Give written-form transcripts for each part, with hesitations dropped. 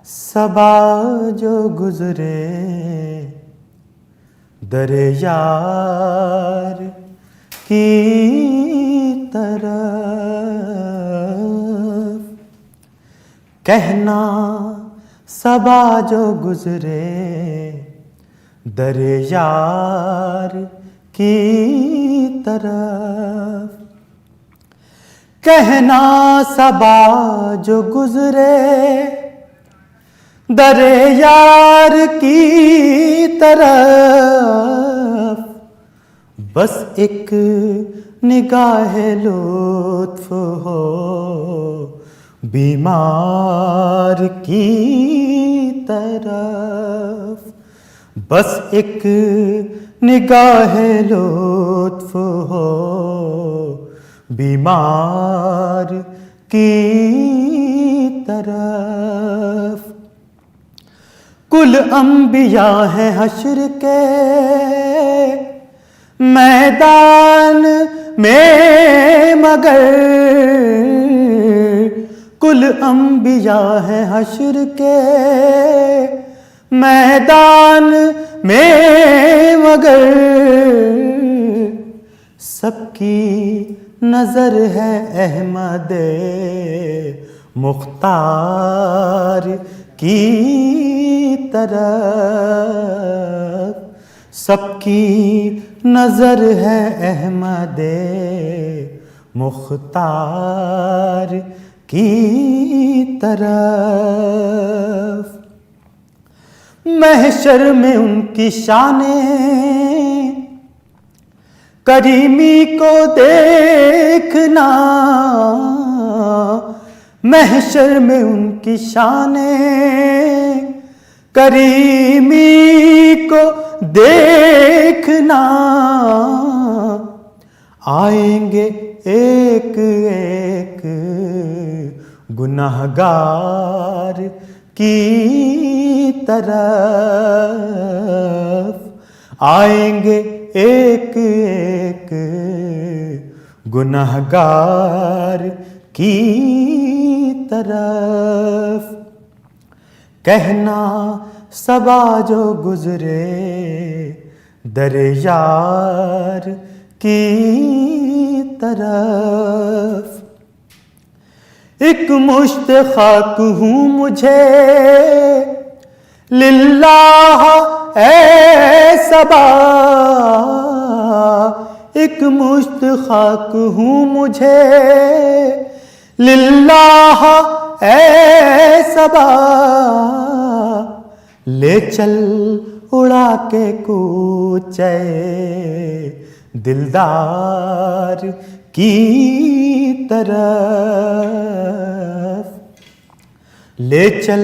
सबा जो गुजरे दरे यार की तरफ, कहना सबा जो गुजरे दरे यार की तरफ, कहना सबा जो गुजरे दरे यार की तरफ, बस एक निगाह लुत्फ हो बीमार की तरफ, बस एक निगाह लुत्फ हो बीमार की तरफ। कुल अंबिया है हश्र के मैदान में, मगर कुल अंबिया है हश्र के मैदान में, मगर सबकी नजर है अहमद मुख्तार की तरफ, सबकी नजर है अहमद मुख्तार की तरफ। महशर में उनकी शाने करीमी को देखना, महशर में उनकी शाने करीमी को देखना, आएंगे एक एक गुनाहगार की तरफ, आएंगे एक एक गुनाहगार की तरफ, कहना सबा जो गुजरे दरे यार की तरफ। एक मुश्त खाक हूँ मुझे लिल्लाह ए सबा, एक मुश्त खाक हूँ मुझे लिल्लाह ए सबा, ले चल उड़ा के कूचे दिलदार की तरफ, ले चल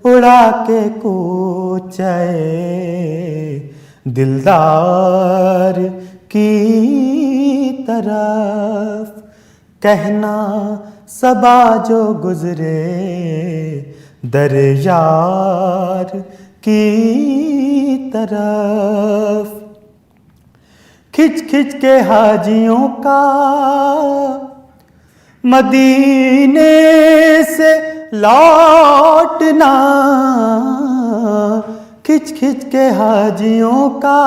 उड़ा के कूचे दिलदार की तरफ, कहना सबा जो गुजरे दरे यार की तरफ। खिंच खिंच के हाजियों का मदीने से लौटना, खिंच खिंच के हाजियों का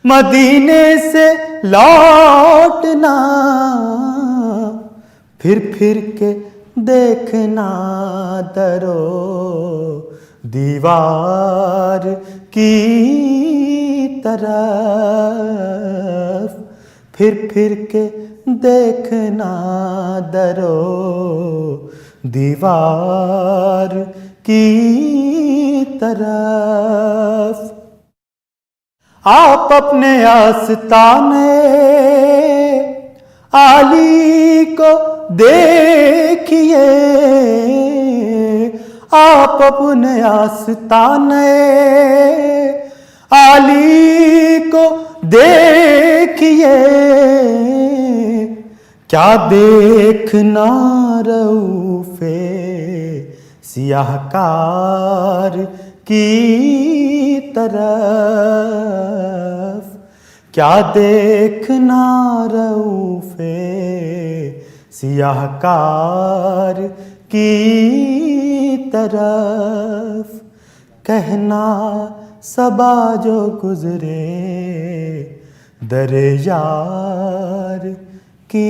मदीने से लौटना, फिर फिर के देखना दरो दीवार की तरफ, फिर फिर के देखना दरो दीवार की तरफ। आप अपने आस्ताने आली को देखिए, आप अपने आस्ताने आली को देखिए, क्या देखना रऊफ़े सियाहकार की तरफ, क्या देखना रऊफ़े सियाहकार की तरफ, कहना सबा जो गुजरे दर यार की